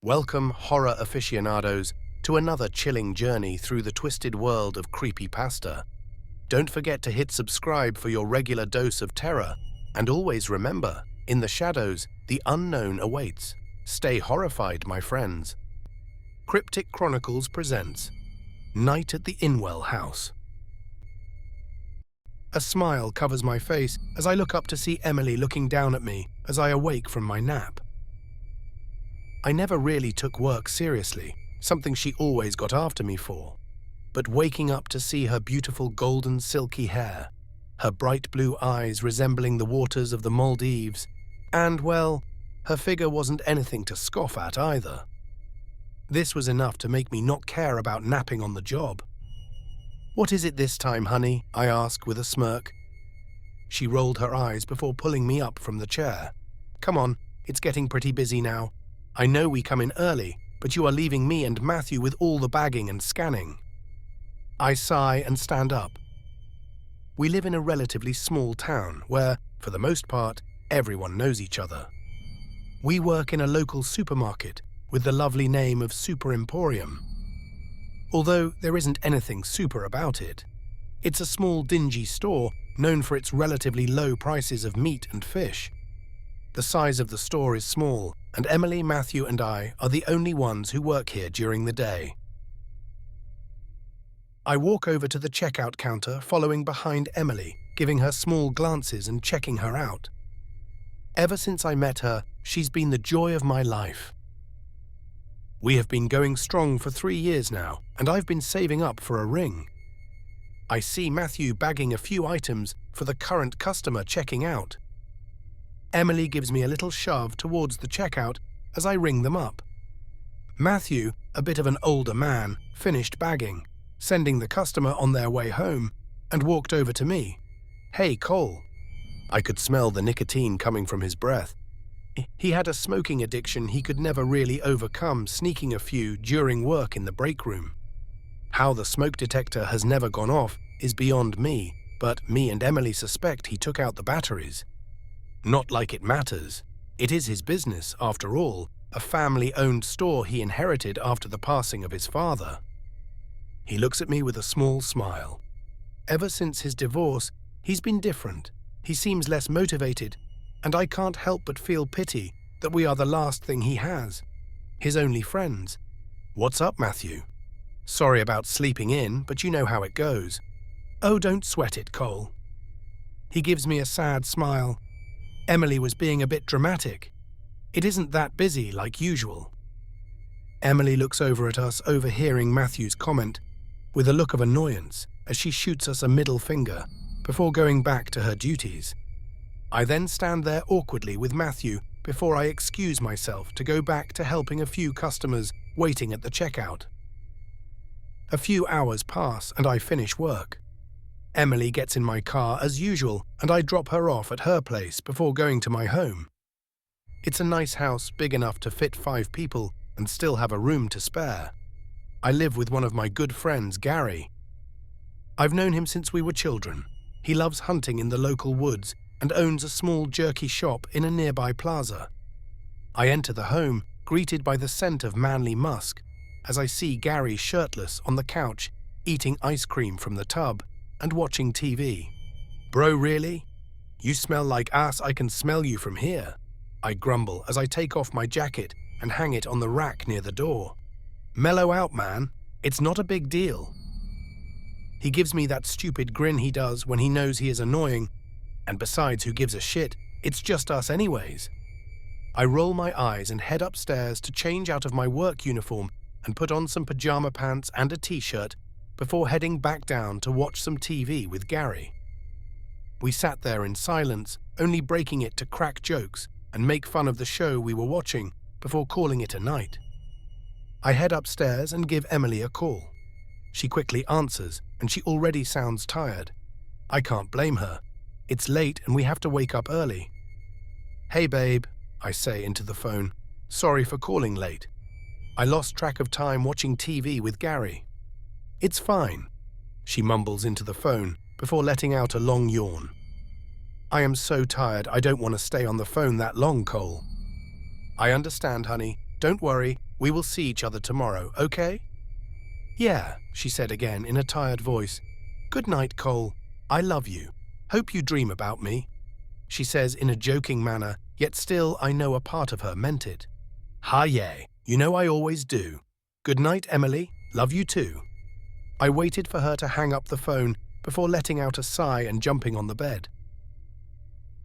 Welcome, horror aficionados, to another chilling journey through the twisted world of creepypasta. Don't forget to hit subscribe for your regular dose of terror, and always remember, in the shadows, the unknown awaits. Stay horrified, my friends. Cryptic Chronicles presents Night at the Inwell House. A smile covers my face as I look up to see Emily looking down at me as I awake from my nap. I never really took work seriously, something she always got after me for. But waking up to see her beautiful golden silky hair, her bright blue eyes resembling the waters of the Maldives, and, well, her figure wasn't anything to scoff at either. This was enough to make me not care about napping on the job. "What is it this time, honey?" I ask with a smirk. She rolled her eyes before pulling me up from the chair. "Come on, it's getting pretty busy now. I know we come in early, but you are leaving me and Matthew with all the bagging and scanning." I sigh and stand up. We live in a relatively small town where, for the most part, everyone knows each other. We work in a local supermarket with the lovely name of Super Emporium. Although there isn't anything super about it. It's a small dingy store known for its relatively low prices of meat and fish. The size of the store is small, and Emily, Matthew, and I are the only ones who work here during the day. I walk over to the checkout counter, following behind Emily, giving her small glances and checking her out. Ever since I met her, she's been the joy of my life. We have been going strong for 3 years now, and I've been saving up for a ring. I see Matthew bagging a few items for the current customer checking out. Emily gives me a little shove towards the checkout as I ring them up. Matthew, a bit of an older man, finished bagging, sending the customer on their way home, and walked over to me. "Hey, Cole." I could smell the nicotine coming from his breath. He had a smoking addiction he could never really overcome, sneaking a few during work in the break room. How the smoke detector has never gone off is beyond me, but me and Emily suspect he took out the batteries. Not like it matters. It is his business, after all, a family-owned store he inherited after the passing of his father. He looks at me with a small smile. Ever since his divorce, he's been different. He seems less motivated, and I can't help but feel pity that we are the last thing he has. His only friends. "What's up, Matthew?" "Sorry about sleeping in, but you know how it goes." "Oh, don't sweat it, Cole." He gives me a sad smile. Emily was being a bit dramatic. It isn't that busy like usual. Emily looks over at us, overhearing Matthew's comment, with a look of annoyance as she shoots us a middle finger before going back to her duties. I then stand there awkwardly with Matthew before I excuse myself to go back to helping a few customers waiting at the checkout. A few hours pass and I finish work. Emily gets in my car as usual, and I drop her off at her place before going to my home. It's a nice house, big enough to fit 5 people and still have a room to spare. I live with one of my good friends, Gary. I've known him since we were children. He loves hunting in the local woods and owns a small jerky shop in a nearby plaza. I enter the home, greeted by the scent of manly musk, as I see Gary shirtless on the couch, eating ice cream from the tub and watching TV. "Bro, really? You smell like ass. I can smell you from here," I grumble as I take off my jacket and hang it on the rack near the door. "Mellow out, man. It's not a big deal." He gives me that stupid grin he does when he knows he is annoying, and besides, who gives a shit? It's just us anyways. I roll my eyes and head upstairs to change out of my work uniform and put on some pajama pants and a t-shirt before heading back down to watch some TV with Gary. We sat there in silence, only breaking it to crack jokes and make fun of the show we were watching before calling it a night. I head upstairs and give Emily a call. She quickly answers, and she already sounds tired. I can't blame her. It's late and we have to wake up early. "Hey babe," I say into the phone. "Sorry for calling late. I lost track of time watching TV with Gary." "It's fine," she mumbles into the phone before letting out a long yawn. "I am so tired I don't want to stay on the phone that long, Cole." "I understand, honey. Don't worry. We will see each other tomorrow, okay? Yeah, she said again in a tired voice. Good night, Cole. I love you. Hope you dream about me. She says in a joking manner, yet still I know a part of her meant it. Hi, yay. You know I always do. Good night, Emily. Love you too. I waited for her to hang up the phone before letting out a sigh and jumping on the bed.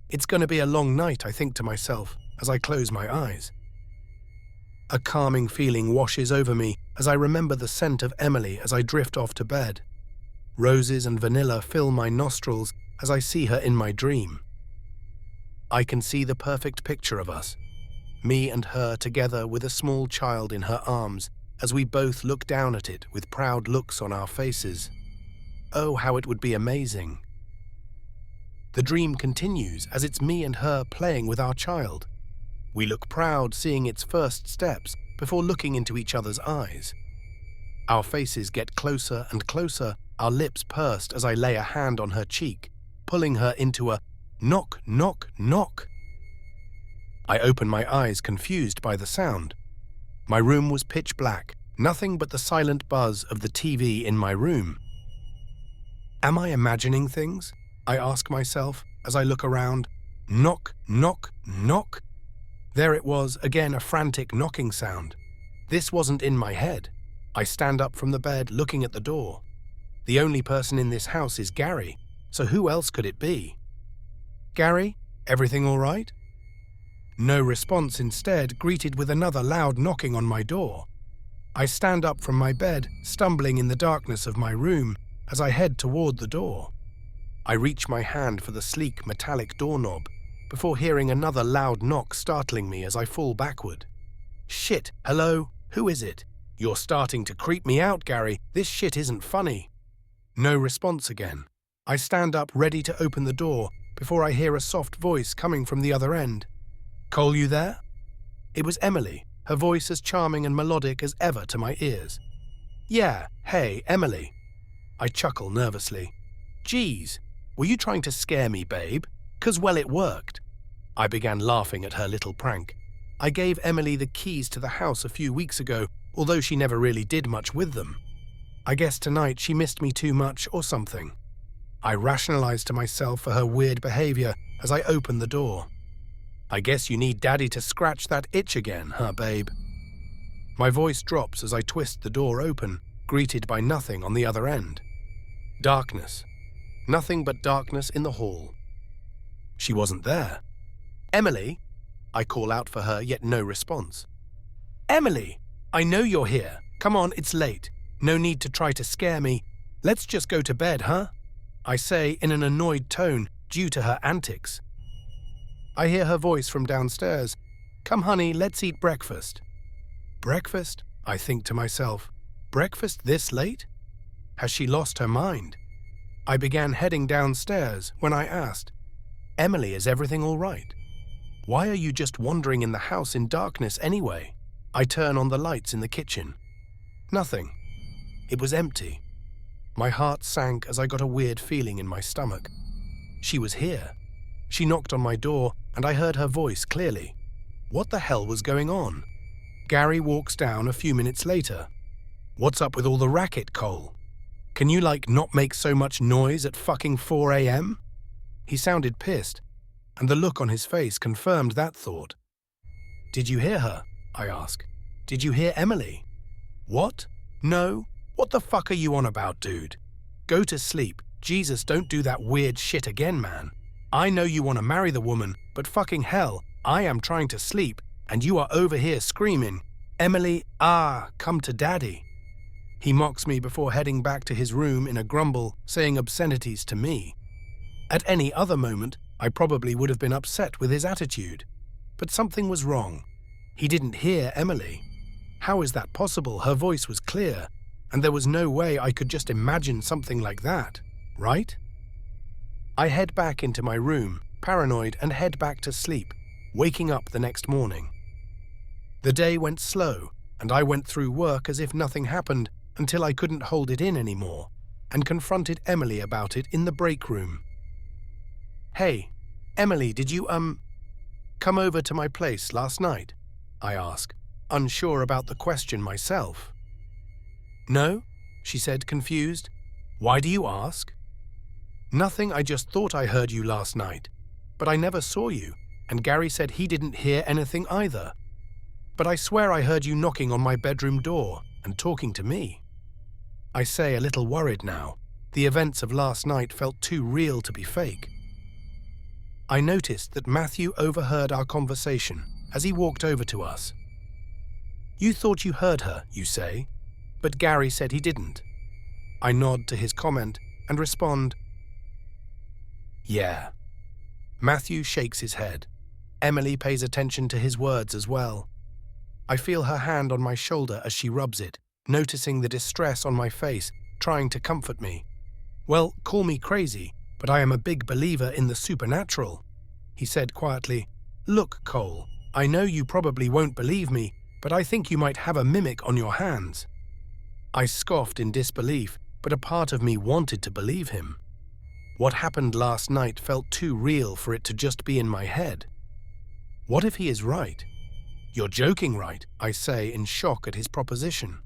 It's going to be a long night, I think to myself, as I close my eyes. A calming feeling washes over me as I remember the scent of Emily as I drift off to bed. Roses and vanilla fill my nostrils as I see her in my dream. I can see the perfect picture of us, me and her together with a small child in her arms as we both look down at it with proud looks on our faces. Oh, how it would be amazing. The dream continues as it's me and her playing with our child. We look proud seeing its first steps before looking into each other's eyes. Our faces get closer and closer, our lips pursed as I lay a hand on her cheek, pulling her into a knock, knock, knock. I open my eyes confused by the sound. My room was pitch black, nothing but the silent buzz of the TV in my room. Am I imagining things? I ask myself as I look around. Knock, knock, knock. There it was, again a frantic knocking sound. This wasn't in my head. I stand up from the bed looking at the door. The only person in this house is Gary, so who else could it be? Gary, everything all right? No response, instead greeted with another loud knocking on my door. I stand up from my bed, stumbling in the darkness of my room as I head toward the door. I reach my hand for the sleek metallic doorknob before hearing another loud knock startling me as I fall backward. Shit, hello? Who is it? You're starting to creep me out, Gary. This shit isn't funny. No response again. I stand up ready to open the door before I hear a soft voice coming from the other end. Cole, you there? It was Emily, her voice as charming and melodic as ever to my ears. Yeah, hey, Emily. I chuckle nervously. Geez, were you trying to scare me, babe? 'Cause, well, it worked. I began laughing at her little prank. I gave Emily the keys to the house a few weeks ago, although she never really did much with them. I guess tonight she missed me too much or something. I rationalized to myself for her weird behavior as I opened the door. I guess you need Daddy to scratch that itch again, huh, babe? My voice drops as I twist the door open, greeted by nothing on the other end. Darkness. Nothing but darkness in the hall. She wasn't there. Emily? I call out for her, yet no response. Emily! I know you're here. Come on, it's late. No need to try to scare me. Let's just go to bed, huh? I say in an annoyed tone due to her antics. I hear her voice from downstairs. Come, honey, let's eat breakfast. Breakfast? I think to myself. Breakfast this late? Has she lost her mind? I began heading downstairs when I asked, Emily, is everything all right? Why are you just wandering in the house in darkness anyway? I turn on the lights in the kitchen. Nothing. It was empty. My heart sank as I got a weird feeling in my stomach. She was here. She knocked on my door and I heard her voice clearly. What the hell was going on? Gary walks down a few minutes later. What's up with all the racket, Cole? Can you, not make so much noise at fucking 4 a.m.? He sounded pissed, and the look on his face confirmed that thought. Did you hear her? I ask. Did you hear Emily? What? No? What the fuck are you on about, dude? Go to sleep. Jesus, don't do that weird shit again, man. I know you want to marry the woman, but fucking hell, I am trying to sleep, and you are over here screaming, Emily, come to daddy. He mocks me before heading back to his room in a grumble, saying obscenities to me. At any other moment, I probably would have been upset with his attitude. But something was wrong. He didn't hear Emily. How is that possible? Her voice was clear, and there was no way I could just imagine something like that, right? I head back into my room, paranoid, and head back to sleep, waking up the next morning. The day went slow, and I went through work as if nothing happened until I couldn't hold it in anymore, and confronted Emily about it in the break room. Hey, Emily, did you, come over to my place last night? I ask. unsure about the question myself. "No?" she said, confused. "Why do you ask?" "Nothing, I just thought I heard you last night. But I never saw you, and Gary said he didn't hear anything either. But I swear I heard you knocking on my bedroom door and talking to me." I say, a little worried now. The events of last night felt too real to be fake. I noticed that Matthew overheard our conversation as he walked over to us. "You thought you heard her, you say, but Gary said he didn't." I nod to his comment and respond, "Yeah." Matthew shakes his head. Emily pays attention to his words as well. I feel her hand on my shoulder as she rubs it, noticing the distress on my face, trying to comfort me. "Well, call me crazy, but I am a big believer in the supernatural," he said quietly. "Look, Cole, I know you probably won't believe me, but I think you might have a mimic on your hands." I scoffed in disbelief, but a part of me wanted to believe him. What happened last night felt too real for it to just be in my head. What if he is right? "You're joking, right?" I say, in shock at his proposition.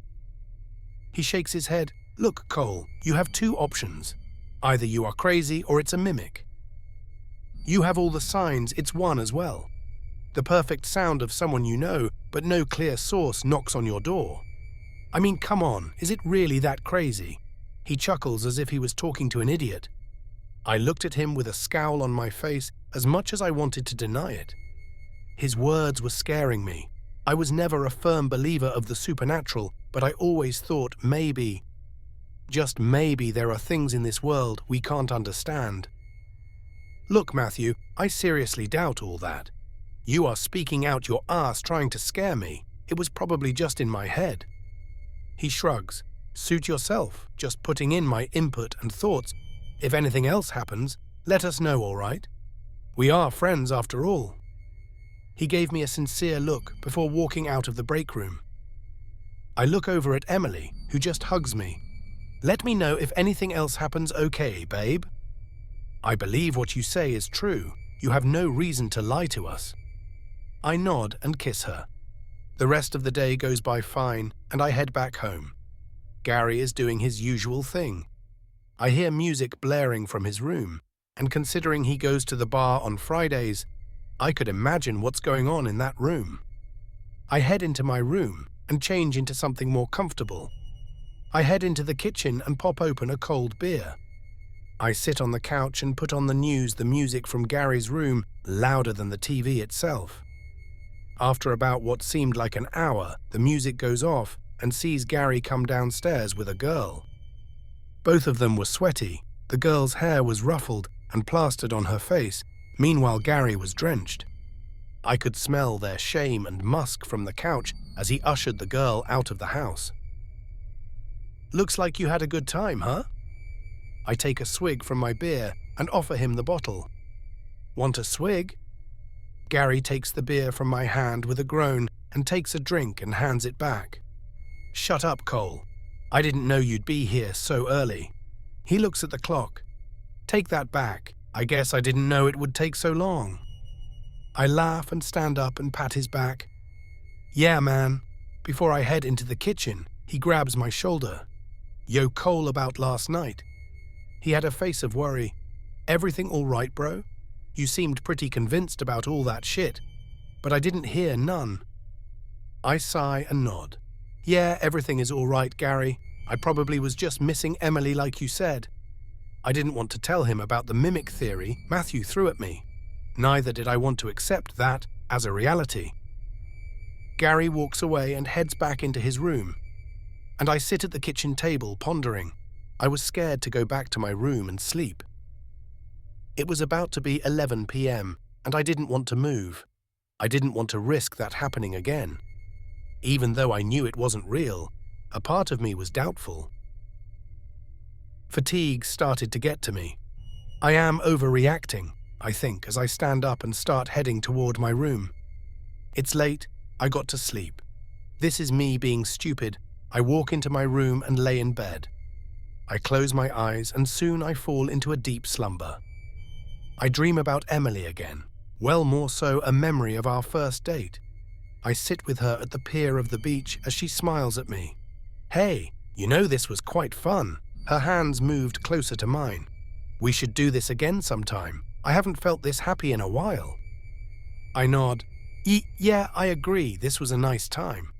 He shakes his head. "Look, Cole, you have two options. Either you are crazy or it's a mimic. You have all the signs, it's one as well. The perfect sound of someone you know, but no clear source knocks on your door. I mean, come on, is it really that crazy?" He chuckles as if he was talking to an idiot. I looked at him with a scowl on my face, as much as I wanted to deny it. His words were scaring me. I was never a firm believer of the supernatural, but I always thought maybe, just maybe, there are things in this world we can't understand. "Look, Matthew, I seriously doubt all that. You are speaking out your ass trying to scare me. It was probably just in my head." He shrugs. "Suit yourself, just putting in my input and thoughts. If anything else happens, let us know, all right? We are friends after all." He gave me a sincere look before walking out of the break room. I look over at Emily, who just hugs me. "Let me know if anything else happens, okay, babe?" "I believe what you say is true. You have no reason to lie to us." I nod and kiss her. The rest of the day goes by fine, and I head back home. Gary is doing his usual thing. I hear music blaring from his room, and considering he goes to the bar on Fridays, I could imagine what's going on in that room. I head into my room and change into something more comfortable. I head into the kitchen and pop open a cold beer. I sit on the couch and put on the music from Gary's room, louder than the TV itself. After about what seemed like an hour, the music goes off and sees Gary come downstairs with a girl. Both of them were sweaty. The girl's hair was ruffled and plastered on her face. Meanwhile, Gary was drenched. I could smell their shame and musk from the couch as he ushered the girl out of the house. "Looks like you had a good time, huh?" I take a swig from my beer and offer him the bottle. "Want a swig?" Gary takes the beer from my hand with a groan and takes a drink and hands it back. "Shut up, Cole. I didn't know you'd be here so early." He looks at the clock. "Take that back. I guess I didn't know it would take so long." I laugh and stand up and pat his back. "Yeah, man." Before I head into the kitchen, he grabs my shoulder. "Yo, Cole, about last night." He had a face of worry. "Everything all right, bro? You seemed pretty convinced about all that shit, but I didn't hear none." I sigh and nod. "Yeah, everything is all right, Gary. I probably was just missing Emily like you said." I didn't want to tell him about the mimic theory Matthew threw at me. Neither did I want to accept that as a reality. Gary walks away and heads back into his room, and I sit at the kitchen table pondering. I was scared to go back to my room and sleep. It was about to be 11 p.m., and I didn't want to move. I didn't want to risk that happening again. Even though I knew it wasn't real, a part of me was doubtful. Fatigue started to get to me. I am overreacting, I think, as I stand up and start heading toward my room. It's late. I got to sleep. This is me being stupid. I walk into my room and lay in bed. I close my eyes and soon I fall into a deep slumber. I dream about Emily again, well more so a memory of our first date. I sit with her at the pier of the beach as she smiles at me. Hey, you know this was quite fun. Her hands moved closer to mine. We should do this again sometime. I haven't felt this happy in a while. I nod. Yeah, I agree. This was a nice time.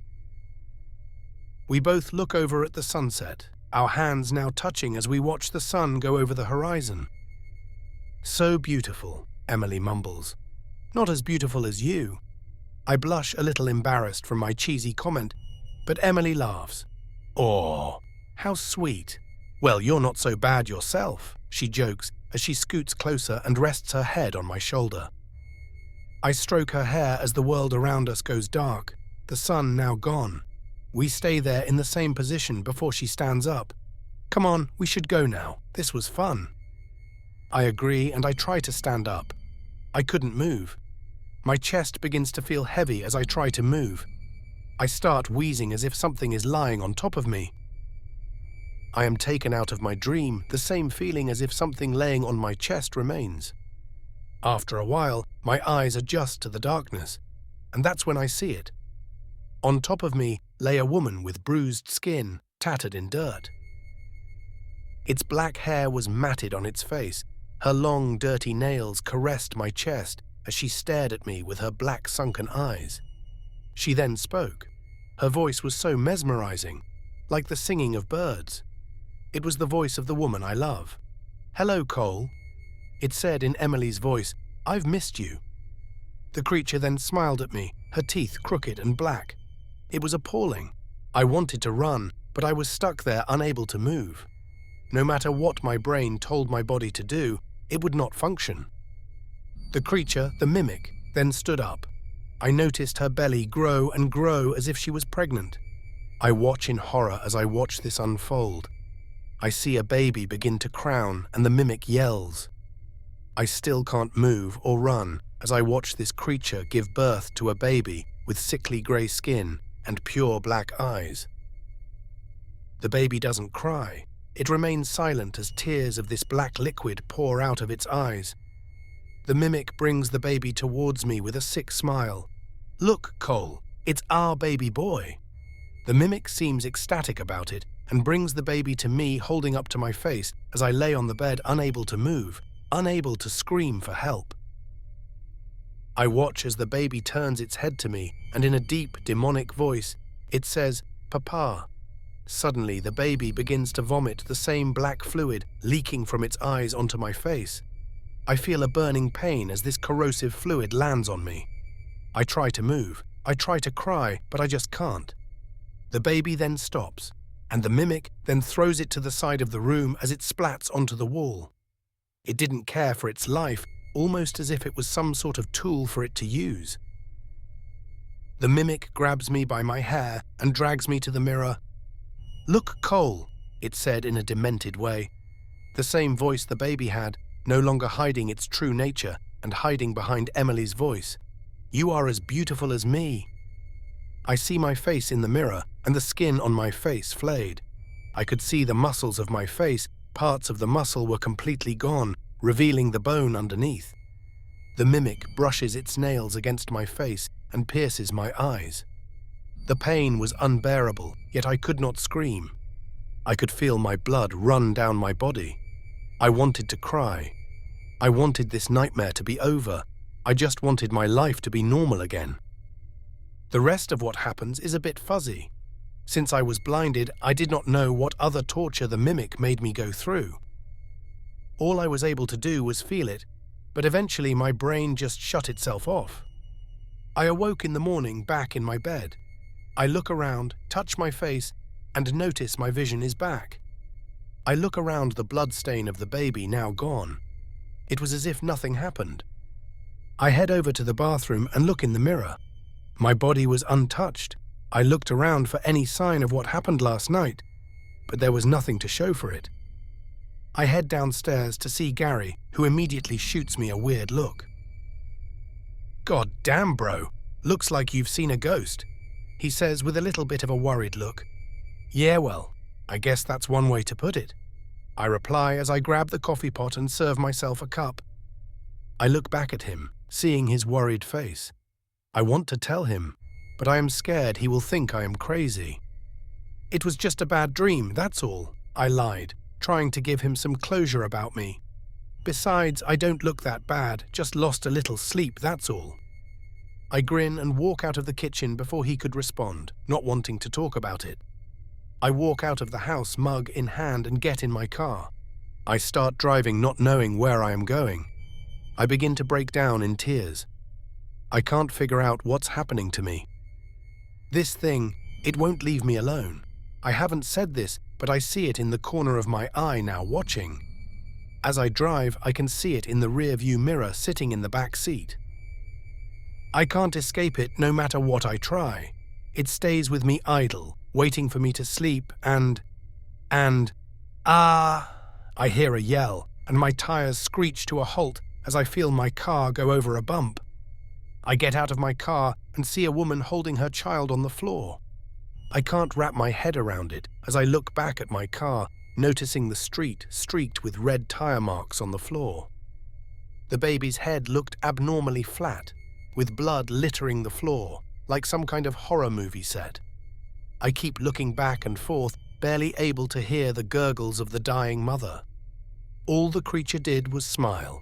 We both look over at the sunset, our hands now touching as we watch the sun go over the horizon. So beautiful, Emily mumbles. Not as beautiful as you. I blush a little embarrassed from my cheesy comment, but Emily laughs. Oh, how sweet. Well, you're not so bad yourself, she jokes as she scoots closer and rests her head on my shoulder. I stroke her hair as the world around us goes dark, the sun now gone. We stay there in the same position before she stands up. Come on, we should go now. This was fun. I agree and I try to stand up. I couldn't move. My chest begins to feel heavy as I try to move. I start wheezing as if something is lying on top of me. I am taken out of my dream, the same feeling as if something laying on my chest remains. After a while, my eyes adjust to the darkness, and that's when I see it. On top of me lay a woman with bruised skin, tattered in dirt. Its black hair was matted on its face. Her long, dirty nails caressed my chest as she stared at me with her black, sunken eyes. She then spoke. Her voice was so mesmerizing, like the singing of birds. It was the voice of the woman I love. "Hello, Cole." It said in Emily's voice, "I've missed you." The creature then smiled at me, her teeth crooked and black. It was appalling. I wanted to run, but I was stuck there unable to move. No matter what my brain told my body to do, it would not function. The creature, the mimic, then stood up. I noticed her belly grow and grow as if she was pregnant. I watch in horror as I watch this unfold. I see a baby begin to crown and the mimic yells. I still can't move or run as I watch this creature give birth to a baby with sickly grey skin and pure black eyes. The baby doesn't cry. It remains silent as tears of this black liquid pour out of its eyes. The mimic brings the baby towards me with a sick smile. "Look, Cole, it's our baby boy." The mimic seems ecstatic about it and brings the baby to me, holding up to my face as I lay on the bed unable to move, unable to scream for help. I watch as the baby turns its head to me and in a deep, demonic voice, it says, "Papa." Suddenly, the baby begins to vomit the same black fluid leaking from its eyes onto my face. I feel a burning pain as this corrosive fluid lands on me. I try to move. I try to cry, but I just can't. The baby then stops, and the mimic then throws it to the side of the room as it splats onto the wall. It didn't care for its life, almost as if it was some sort of tool for it to use. The mimic grabs me by my hair and drags me to the mirror. "Look, Cole," it said in a demented way. The same voice the baby had, no longer hiding its true nature and hiding behind Emily's voice. "You are as beautiful as me." I see my face in the mirror and the skin on my face flayed. I could see the muscles of my face. Parts of the muscle were completely gone, revealing the bone underneath. The mimic brushes its nails against my face and pierces my eyes. The pain was unbearable, yet I could not scream. I could feel my blood run down my body. I wanted to cry. I wanted this nightmare to be over. I just wanted my life to be normal again. The rest of what happens is a bit fuzzy. Since I was blinded, I did not know what other torture the mimic made me go through. All I was able to do was feel it, but eventually my brain just shut itself off. I awoke in the morning back in my bed. I look around, touch my face, and notice my vision is back. I look around the blood stain of the baby now gone. It was as if nothing happened. I head over to the bathroom and look in the mirror. My body was untouched. I looked around for any sign of what happened last night, but there was nothing to show for it. I head downstairs to see Gary, who immediately shoots me a weird look. "God damn, bro. Looks like you've seen a ghost," he says with a little bit of a worried look. "Yeah, well, I guess that's one way to put it," I reply as I grab the coffee pot and serve myself a cup. I look back at him, seeing his worried face. I want to tell him, but I am scared he will think I am crazy. It was just a bad dream, that's all, I lied, trying to give him some closure about me. Besides, I don't look that bad, just lost a little sleep, that's all. I grin and walk out of the kitchen before he could respond, not wanting to talk about it. I walk out of the house, mug in hand, and get in my car. I start driving, not knowing where I am going. I begin to break down in tears. I can't figure out what's happening to me. This thing, it won't leave me alone. I haven't said this, but I see it in the corner of my eye now, watching. As I drive, I can see it in the rear-view mirror sitting in the back seat. I can't escape it no matter what I try. It stays with me idle, waiting for me to sleep, and I hear a yell, and my tires screech to a halt as I feel my car go over a bump. I get out of my car and see a woman holding her child on the floor. I can't wrap my head around it as I look back at my car, noticing the street streaked with red tire marks on the floor. The baby's head looked abnormally flat, with blood littering the floor, like some kind of horror movie set. I keep looking back and forth, barely able to hear the gurgles of the dying mother. All the creature did was smile.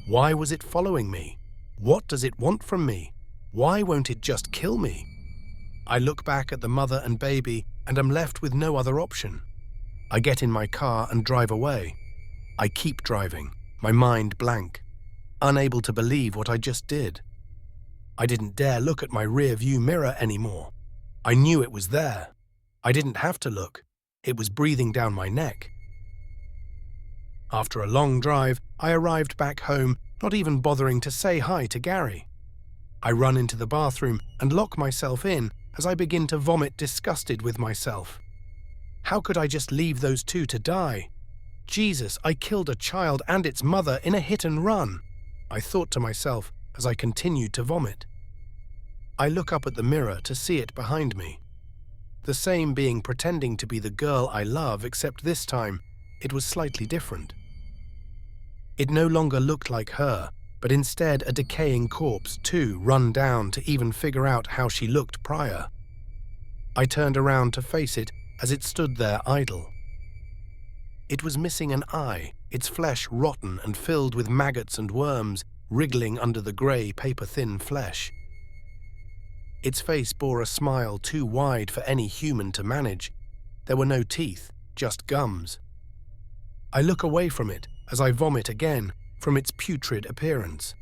Why was it following me? What does it want from me? Why won't it just kill me? I look back at the mother and baby and am left with no other option. I get in my car and drive away. I keep driving, my mind blank, unable to believe what I just did. I didn't dare look at my rear-view mirror anymore. I knew it was there. I didn't have to look. It was breathing down my neck. After a long drive, I arrived back home, not even bothering to say hi to Gary. I run into the bathroom and lock myself in as I begin to vomit, disgusted with myself. How could I just leave those two to die? Jesus, I killed a child and its mother in a hit and run, I thought to myself as I continued to vomit. I look up at the mirror to see it behind me. The same being pretending to be the girl I love, except this time it was slightly different. It no longer looked like her, but instead a decaying corpse, too run down to even figure out how she looked prior. I turned around to face it as it stood there idle. It was missing an eye, its flesh rotten and filled with maggots and worms wriggling under the grey, paper-thin flesh. Its face bore a smile too wide for any human to manage. There were no teeth, just gums. I look away from it as I vomit again from its putrid appearance.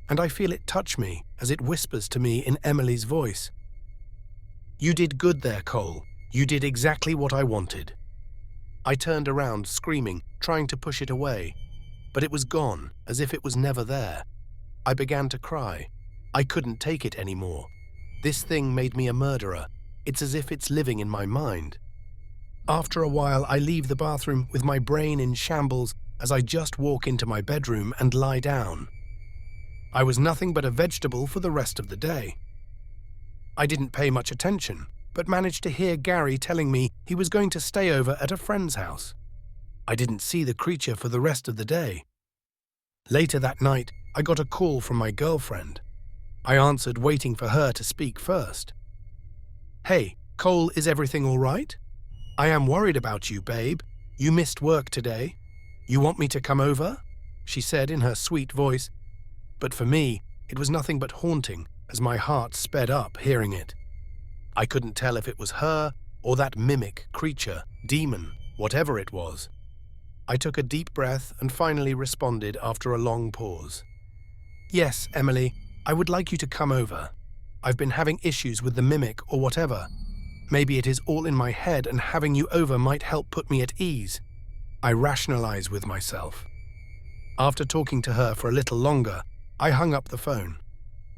And I feel it touch me as it whispers to me in Emily's voice. "You did good there, Cole. You did exactly what I wanted." I turned around, screaming, trying to push it away, but it was gone, as if it was never there. I began to cry. I couldn't take it anymore. This thing made me a murderer. It's as if it's living in my mind. After a while, I leave the bathroom with my brain in shambles as I just walk into my bedroom and lie down. I was nothing but a vegetable for the rest of the day. I didn't pay much attention, but managed to hear Gary telling me he was going to stay over at a friend's house. I didn't see the creature for the rest of the day. Later that night, I got a call from my girlfriend. I answered, waiting for her to speak first. "Hey, Cole, is everything all right? I am worried about you, babe. You missed work today. You want me to come over?" she said in her sweet voice. But for me, it was nothing but haunting as my heart sped up hearing it. I couldn't tell if it was her or that mimic, creature, demon, whatever it was. I took a deep breath and finally responded after a long pause. "Yes, Emily, I would like you to come over. I've been having issues with the mimic or whatever. Maybe it is all in my head and having you over might help put me at ease." I rationalize with myself. After talking to her for a little longer, I hung up the phone.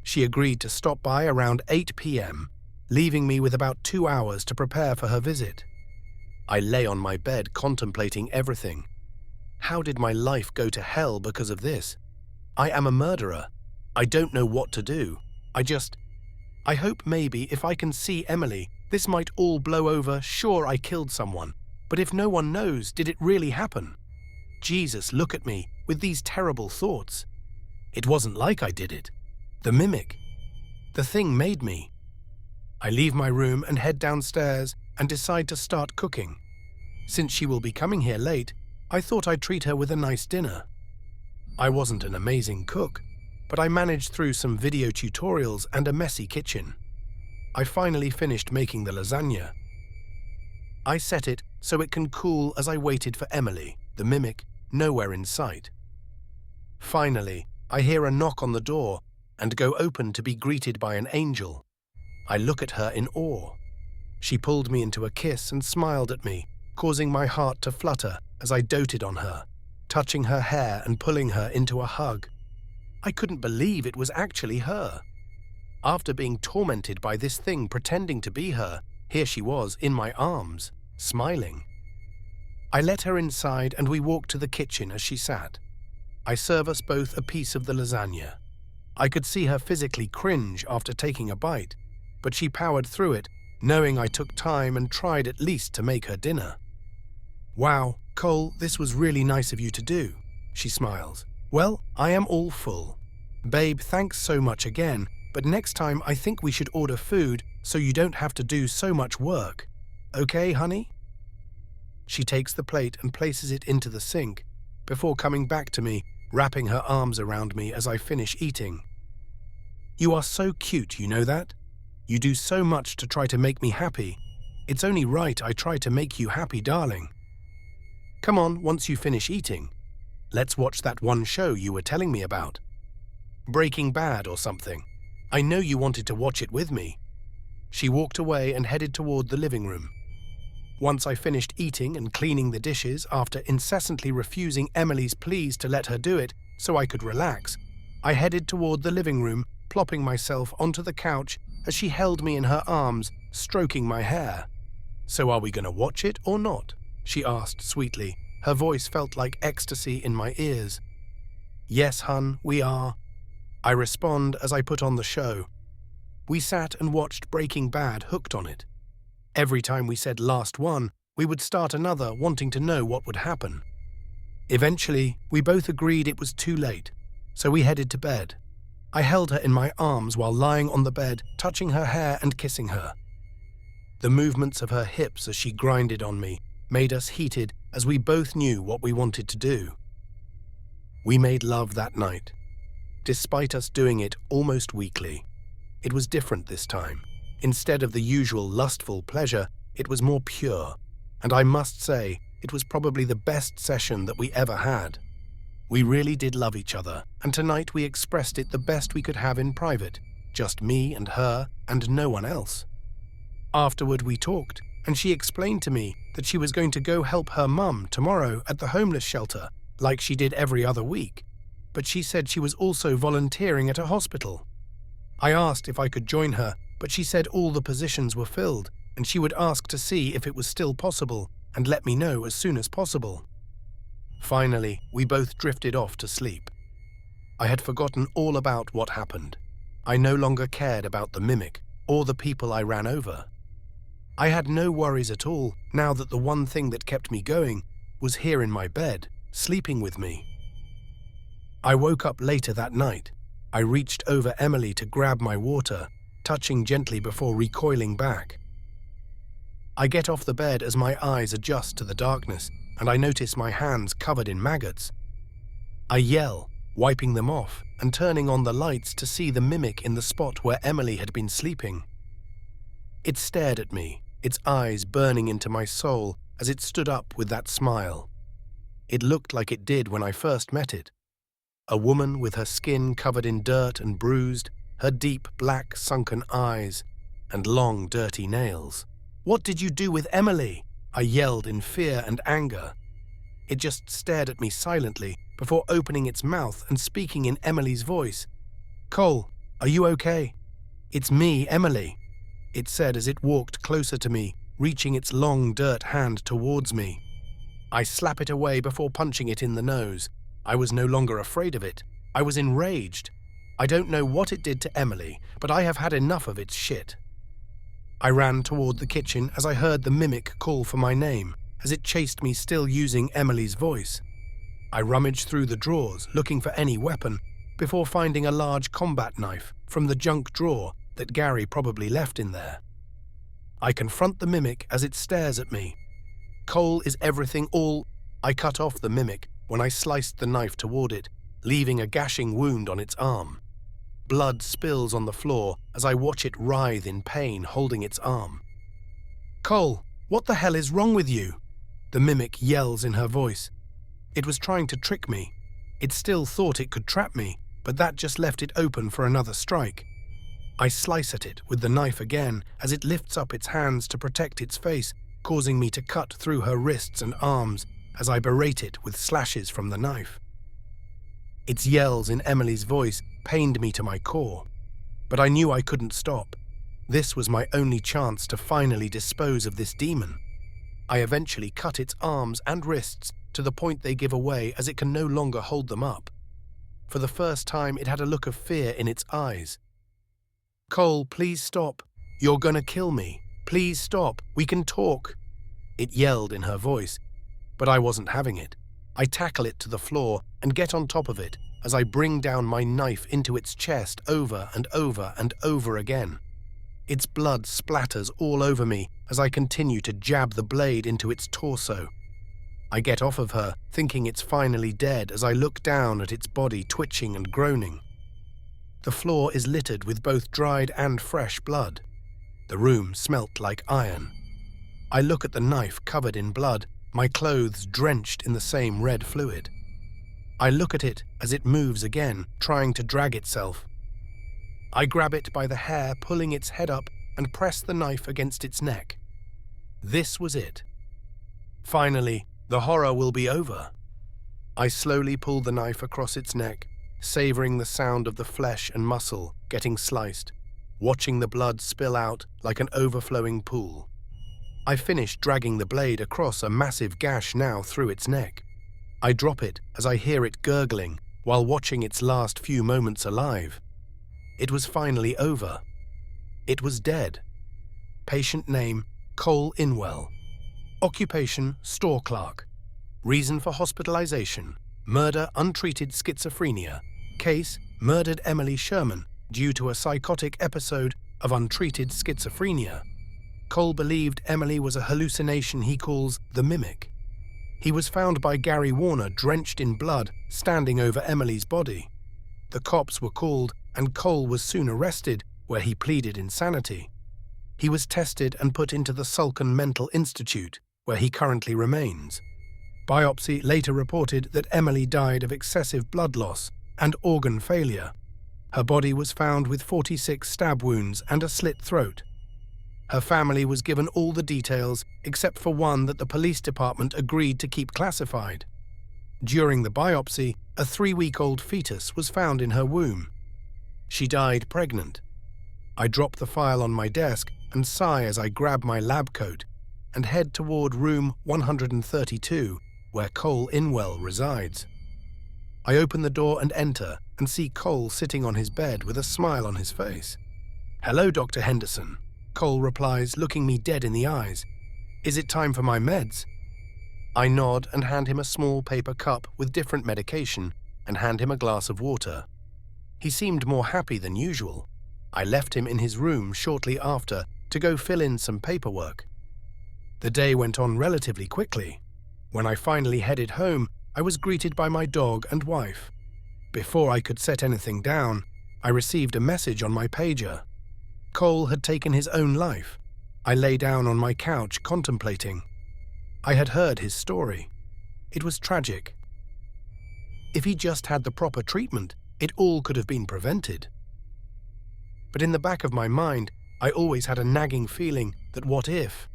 She agreed to stop by around 8 p.m., leaving me with about 2 hours to prepare for her visit. I lay on my bed contemplating everything. How did my life go to hell because of this? I am a murderer. I don't know what to do. I hope maybe if I can see Emily, this might all blow over. Sure, I killed someone, but if no one knows, did it really happen? Jesus, look at me with these terrible thoughts. It wasn't like I did it. The mimic. The thing made me. I leave my room and head downstairs and decide to start cooking. Since she will be coming here late, I thought I'd treat her with a nice dinner. I wasn't an amazing cook, but I managed through some video tutorials and a messy kitchen. I finally finished making the lasagna. I set it so it can cool as I waited for Emily, the mimic, nowhere in sight. Finally, I hear a knock on the door and go open to be greeted by an angel. I look at her in awe. She pulled me into a kiss and smiled at me, causing my heart to flutter as I doted on her, touching her hair and pulling her into a hug. I couldn't believe it was actually her. After being tormented by this thing pretending to be her, here she was in my arms, smiling. I let her inside and we walked to the kitchen as she sat. I serve us both a piece of the lasagna. I could see her physically cringe after taking a bite, but she powered through it, knowing I took time and tried at least to make her dinner. "Wow, Cole, this was really nice of you to do," she smiles. "Well, I am all full. Babe, thanks so much again, but next time I think we should order food so you don't have to do so much work. Okay, honey?" She takes the plate and places it into the sink, before coming back to me, wrapping her arms around me as I finish eating. "You are so cute, you know that? You do so much to try to make me happy. It's only right I try to make you happy, darling. Come on, once you finish eating. Let's watch that one show you were telling me about. Breaking Bad or something. I know you wanted to watch it with me." She walked away and headed toward the living room. Once I finished eating and cleaning the dishes after incessantly refusing Emily's pleas to let her do it so I could relax, I headed toward the living room, plopping myself onto the couch as she held me in her arms, stroking my hair. "So are we going to watch it or not?" she asked sweetly. Her voice felt like ecstasy in my ears. "Yes, hun, we are," I respond as I put on the show. We sat and watched Breaking Bad, hooked on it. Every time we said last one, we would start another, wanting to know what would happen. Eventually, we both agreed it was too late, so we headed to bed. I held her in my arms while lying on the bed, touching her hair and kissing her. The movements of her hips as she grinded on me made us heated as we both knew what we wanted to do. We made love that night, despite us doing it almost weekly. It was different this time. Instead of the usual lustful pleasure, it was more pure, and I must say, it was probably the best session that we ever had. We really did love each other, and tonight we expressed it the best we could have in private, just me and her and no one else. Afterward we talked, and she explained to me that she was going to go help her mum tomorrow at the homeless shelter, like she did every other week, but she said she was also volunteering at a hospital. I asked if I could join her, but she said all the positions were filled, and she would ask to see if it was still possible and let me know as soon as possible. Finally, we both drifted off to sleep. I had forgotten all about what happened. I no longer cared about the mimic or the people I ran over. I had no worries at all now that the one thing that kept me going was here in my bed, sleeping with me. I woke up later that night. I reached over Emily to grab my water, touching gently before recoiling back. I get off the bed as my eyes adjust to the darkness, and I notice my hands covered in maggots. I yell, wiping them off and turning on the lights to see the mimic in the spot where Emily had been sleeping. It stared at me, its eyes burning into my soul as it stood up with that smile. It looked like it did when I first met it. A woman with her skin covered in dirt and bruised, her deep black sunken eyes, and long dirty nails. "What did you do with Emily?" I yelled in fear and anger. It just stared at me silently before opening its mouth and speaking in Emily's voice. "Cole, are you okay?" "It's me, Emily," it said as it walked closer to me, reaching its long dirt hand towards me. I slap it away before punching it in the nose. I was no longer afraid of it. I was enraged. I don't know what it did to Emily, but I have had enough of its shit. I ran toward the kitchen as I heard the mimic call for my name, as it chased me still using Emily's voice. I rummaged through the drawers, looking for any weapon, before finding a large combat knife from the junk drawer that Gary probably left in there. I confront the mimic as it stares at me. Cole is everything all. I cut off the mimic when I sliced the knife toward it, leaving a gashing wound on its arm. Blood spills on the floor as I watch it writhe in pain holding its arm. Cole, what the hell is wrong with you? The mimic yells in her voice. It was trying to trick me. It still thought it could trap me, but that just left it open for another strike. I slice at it with the knife again as it lifts up its hands to protect its face, causing me to cut through her wrists and arms as I berate it with slashes from the knife. Its yells in Emily's voice pained me to my core, but I knew I couldn't stop. This was my only chance to finally dispose of this demon. I eventually cut its arms and wrists to the point they give away as it can no longer hold them up. For the first time, it had a look of fear in its eyes. Cole, please stop. You're gonna kill me. Please stop. We can talk. It yelled in her voice, but I wasn't having it. I tackle it to the floor and get on top of it as I bring down my knife into its chest over and over and over again. Its blood splatters all over me as I continue to jab the blade into its torso. I get off of her, thinking it's finally dead as I look down at its body twitching and groaning. The floor is littered with both dried and fresh blood. The room smelt like iron. I look at the knife covered in blood, my clothes drenched in the same red fluid. I look at it as it moves again, trying to drag itself. I grab it by the hair, pulling its head up, and press the knife against its neck. This was it. Finally, the horror will be over. I slowly pull the knife across its neck, savoring the sound of the flesh and muscle getting sliced, watching the blood spill out like an overflowing pool. I finish dragging the blade across a massive gash now through its neck. I drop it as I hear it gurgling while watching its last few moments alive. It was finally over. It was dead. Patient name, Cole Inwell. Occupation, store clerk. Reason for hospitalization, murder, untreated schizophrenia. Case, murdered Emily Sherman due to a psychotic episode of untreated schizophrenia. Cole believed Emily was a hallucination he calls the mimic. He was found by Gary Warner drenched in blood, standing over Emily's body. The cops were called and Cole was soon arrested, where he pleaded insanity. He was tested and put into the Sulcan Mental Institute, where he currently remains. Biopsy later reported that Emily died of excessive blood loss and organ failure. Her body was found with 46 stab wounds and a slit throat. Her family was given all the details except for one that the police department agreed to keep classified. During the biopsy, a 3-week-old fetus was found in her womb. She died pregnant. I drop the file on my desk and sigh as I grab my lab coat and head toward room 132, where Cole Inwell resides. I open the door and enter and see Cole sitting on his bed with a smile on his face. "Hello, Dr. Henderson," Cole replies, looking me dead in the eyes. "Is it time for my meds?" I nod and hand him a small paper cup with different medication and hand him a glass of water. He seemed more happy than usual. I left him in his room shortly after to go fill in some paperwork. The day went on relatively quickly. When I finally headed home, I was greeted by my dog and wife. Before I could set anything down, I received a message on my pager. Cole had taken his own life. I lay down on my couch contemplating. I had heard his story. It was tragic. If he just had the proper treatment, it all could have been prevented. But in the back of my mind, I always had a nagging feeling that what if?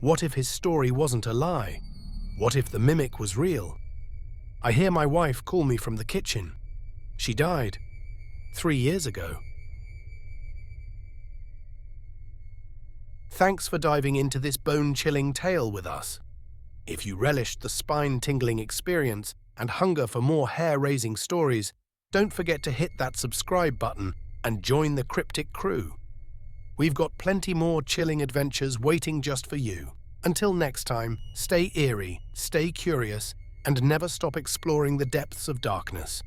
What if his story wasn't a lie? What if the mimic was real? I hear my wife call me from the kitchen. She died 3 years ago. Thanks for diving into this bone-chilling tale with us. If you relished the spine-tingling experience and hunger for more hair-raising stories, don't forget to hit that subscribe button and join the Cryptic crew. We've got plenty more chilling adventures waiting just for you. Until next time, stay eerie, stay curious, and never stop exploring the depths of darkness.